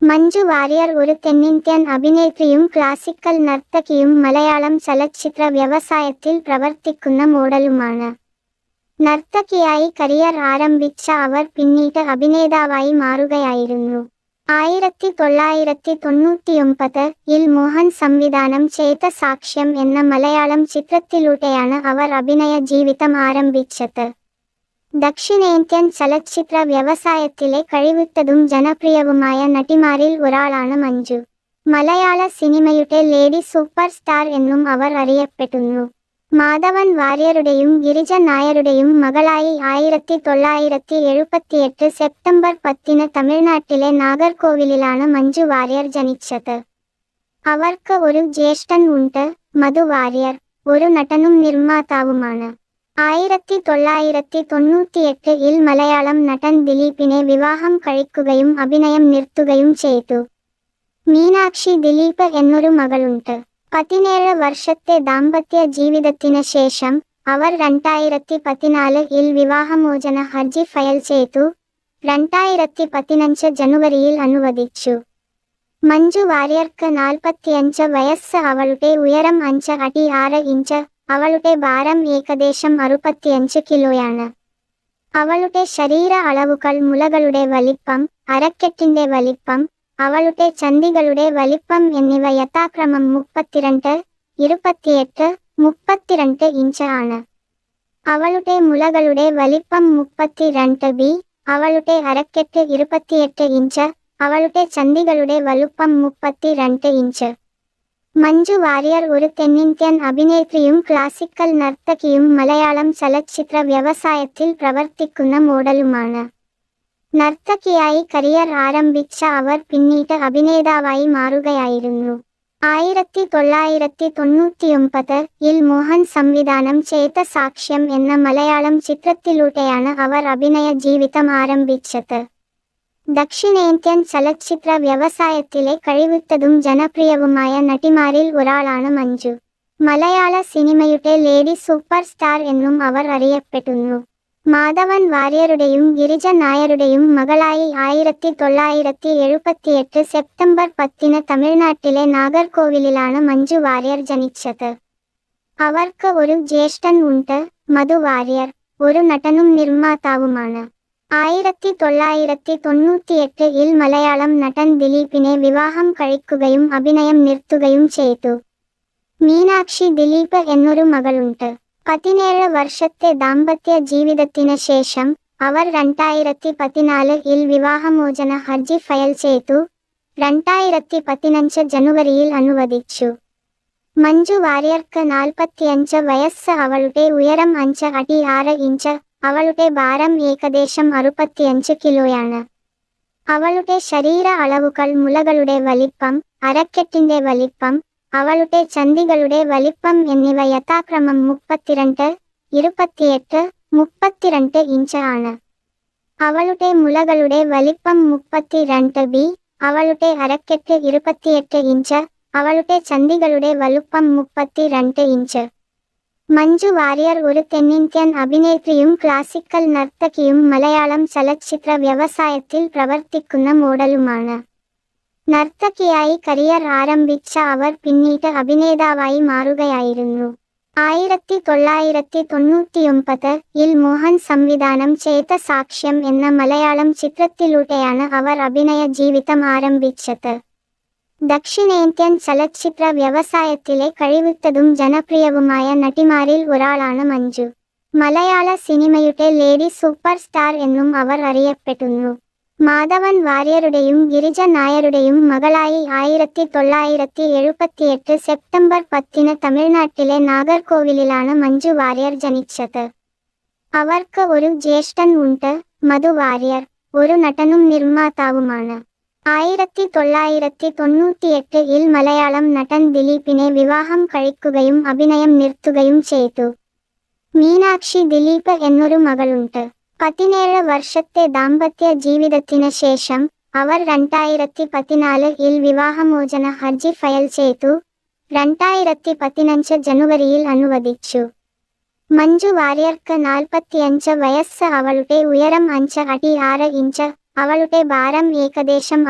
മഞ്ജു വാര്യർ ഒരു തെന്നിന്ത്യൻ അഭിനേത്രിയും ക്ലാസിക്കൽ നർത്തകിയും മലയാളം ചലച്ചിത്ര വ്യവസായത്തിൽ പ്രവർത്തിക്കുന്ന മോഡലുമാണ്. നർത്തകിയായി കരിയർ ആരംഭിച്ച അവർ പിന്നീട് അഭിനേതാവായി മാറുകയായിരുന്നു. 1999-ൽ മോഹൻ സംവിധാനം ചെയ്ത സാക്ഷ്യം എന്ന മലയാളം ചിത്രത്തിലൂടെയാണ് അവർ അഭിനയ ജീവിതം ആരംഭിച്ചത്. ദക്ഷിണേന്ത്യൻ ചലച്ചിത്ര വ്യവസായത്തിലെ കഴിവുറ്റതും ജനപ്രിയവുമായ നടിമാരിൽ ഒരാളാണ് മഞ്ജു. മലയാള സിനിമയുടെ ലേഡി സൂപ്പർ സ്റ്റാർ എന്നും അവർ അറിയപ്പെടുന്നു. മാധവൻ വാര്യരുടെയും ഗിരിജ നായരുടെയും മകളായി 1978 സെപ്റ്റംബർ 10 തമിഴ്നാട്ടിലെ നാഗർകോവിലിലാണ് മഞ്ജു വാര്യർ ജനിച്ചത്. അവർക്ക് ഒരു ജ്യേഷ്ഠൻ ഉണ്ട്, മധു വാര്യർ, ഒരു നടനും നിർമ്മാതാവുമാണ്. 1998-ൽ മലയാളം നടൻ ദിലീപിനെ വിവാഹം കഴിക്കുകയും അഭിനയം നിർത്തുകയും ചെയ്തു. മീനാക്ഷി ദിലീപ് എന്നൊരു മകളുണ്ട്. 17 വർഷത്തെ ദാമ്പത്യ ജീവിതത്തിന് ശേഷം അവർ 2014-ൽ വിവാഹമോചന ഹർജി ഫയൽ ചെയ്തു. 2015 ജനുവരിയിൽ അനുവദിച്ചു. മഞ്ജു വാര്യർക്ക് 45 വയസ്സ്. അവളുടെ ഉയരം 5 അടി 6 ഇഞ്ച്. അവളുടെ ഭാരം ഏകദേശം 65 കിലോയാണ്. അവളുടെ ശരീര അളവുകൾ മുലകളുടെ വലിപ്പം, അരക്കെട്ടിന്റെ വലിപ്പം, അവളുടെ ചന്ദികളുടെ വലിപ്പം എന്നിവ യഥാക്രമം 32, 28, 32 ഇഞ്ച് ആണ്. അവളുടെ മുലകളുടെ വലിപ്പം 32B, അവളുടെ അരക്കെട്ട് 28 ഇഞ്ച്, അവളുടെ ചന്ദികളുടെ വലുപ്പം 32 ഇഞ്ച്. മഞ്ജു വാര്യർ ഒരു തെന്നിന്ത്യൻ അഭിനേത്രിയും ക്ലാസിക്കൽ നർത്തകിയും മലയാളം ചലച്ചിത്ര വ്യവസായത്തിൽ പ്രവർത്തിക്കുന്ന മോഡലുമാണ്. നർത്തകിയായി കരിയർ ആരംഭിച്ച അവർ പിന്നീട് അഭിനേതാവായി മാറുകയായിരുന്നു. 1999-ൽ മോഹൻ സംവിധാനം ചെയ്ത സാക്ഷ്യം എന്ന മലയാളം ചിത്രത്തിലൂടെയാണ് അവർ അഭിനയ ജീവിതം ആരംഭിച്ചത്. ദക്ഷിണേന്ത്യൻ ചലച്ചിത്ര വ്യവസായത്തിലെ കഴിവുറ്റതും ജനപ്രിയവുമായ നടിമാരിൽ ഒരാളാണ് മഞ്ജു. മലയാള സിനിമയുടെ ലേഡി സൂപ്പർ സ്റ്റാർ എന്നും അവർ അറിയപ്പെടുന്നു. മാധവൻ വാര്യരുടെയും ഗിരിജ നായരുടെയും മകളായി 1978 സെപ്റ്റംബർ 10 തമിഴ്നാട്ടിലെ നാഗർകോവിലിലാണ് മഞ്ജു വാര്യർ ജനിച്ചത്. അവർക്ക് ഒരു ജ്യേഷ്ഠൻ ഉണ്ട്, മധു വാര്യർ, ഒരു നടനും നിർമ്മാതാവുമാണ്. 1998-ൽ മലയാളം നടൻ ദിലീപിനെ വിവാഹം കഴിക്കുകയും അഭിനയം നിർത്തുകയും ചെയ്തു. മീനാക്ഷി ദിലീപ് എന്നൊരു മകളുണ്ട്. 17 വർഷത്തെ ദാമ്പത്യ ജീവിതത്തിന് ശേഷം അവർ 2014-ൽ വിവാഹമോചന ഹർജി ഫയൽ ചെയ്തു. 2015 ജനുവരിയിൽ അനുവദിച്ചു. മഞ്ജു വാര്യർക്ക് 45 വയസ്സ്. അവളുടെ ഉയരം 5 അടി 6 ഇഞ്ച്. അവളുടെ ഭാരം ഏകദേശം 65 കിലോയാണ്. അവളുടെ ശരീര അളവുകൾ മുലകളുടെ വലിപ്പം, അരക്കെട്ടിന്റെ വലിപ്പം, അവളുടെ ചന്ദികളുടെ വലിപ്പം എന്നിവ യഥാക്രമം 32, 28, 32 ഇഞ്ച് ആണ്. അവളുടെ മുലകളുടെ വലിപ്പം 32B, അവളുടെ അരക്കെട്ട് 28 ഇഞ്ച്, അവളുടെ ചന്ദികളുടെ വലുപ്പം 32 ഇഞ്ച്. മഞ്ജു വാര്യർ ഒരു തെന്നിന്ത്യൻ അഭിനേത്രിയും ക്ലാസിക്കൽ നർത്തകിയും മലയാളം ചലച്ചിത്ര വ്യവസായത്തിൽ പ്രവർത്തിക്കുന്ന മോഡലുമാണ്. നർത്തകിയായി കരിയർ ആരംഭിച്ച അവർ പിന്നീട് അഭിനേതാവായി മാറുകയായിരുന്നു. 1999-ൽ മോഹൻ സംവിധാനം ചെയ്ത സാക്ഷ്യം എന്ന മലയാളം ചിത്രത്തിലൂടെയാണ് അവർ അഭിനയ ജീവിതം ആരംഭിച്ചത്. ദക്ഷിണേന്ത്യൻ ചലച്ചിത്ര വ്യവസായത്തിലെ കഴിവുറ്റതും ജനപ്രിയവുമായ നടിമാരിൽ ഒരാളാണ് മഞ്ജു. മലയാള സിനിമയുടെ ലേഡി സൂപ്പർ സ്റ്റാർ എന്നും അവർ അറിയപ്പെടുന്നു. മാധവൻ വാര്യരുടെയും ഗിരിജ നായരുടെയും മകളായി 1978 സെപ്റ്റംബർ 10 തമിഴ്നാട്ടിലെ നാഗർകോവിലിലാണ് മഞ്ജു വാര്യർ ജനിച്ചത്. അവർക്ക് ഒരു ജ്യേഷ്ഠൻ ഉണ്ട്, മധു വാര്യർ, ഒരു നടനും നിർമ്മാതാവുമാണ്. 1998-ൽ മലയാളം നടൻ ദിലീപിനെ വിവാഹം കഴിക്കുകയും അഭിനയം നിർത്തുകയും ചെയ്തു. മീനാക്ഷി ദിലീപ് എന്നൊരു മകളുണ്ട്. 17 വർഷത്തെ ദാമ്പത്യ ജീവിതത്തിന് ശേഷം അവർ 2014-ൽ വിവാഹമോചന ഹർജി ഫയൽ ചെയ്തു. 2015 ജനുവരിയിൽ അനുവദിച്ചു. മഞ്ജു വാര്യർക്ക് 45 വയസ്സ്. അവളുടെ ഉയരം 5 അടി 6 ഇഞ്ച്. അവളുടെ ഭാരം ഏകദേശം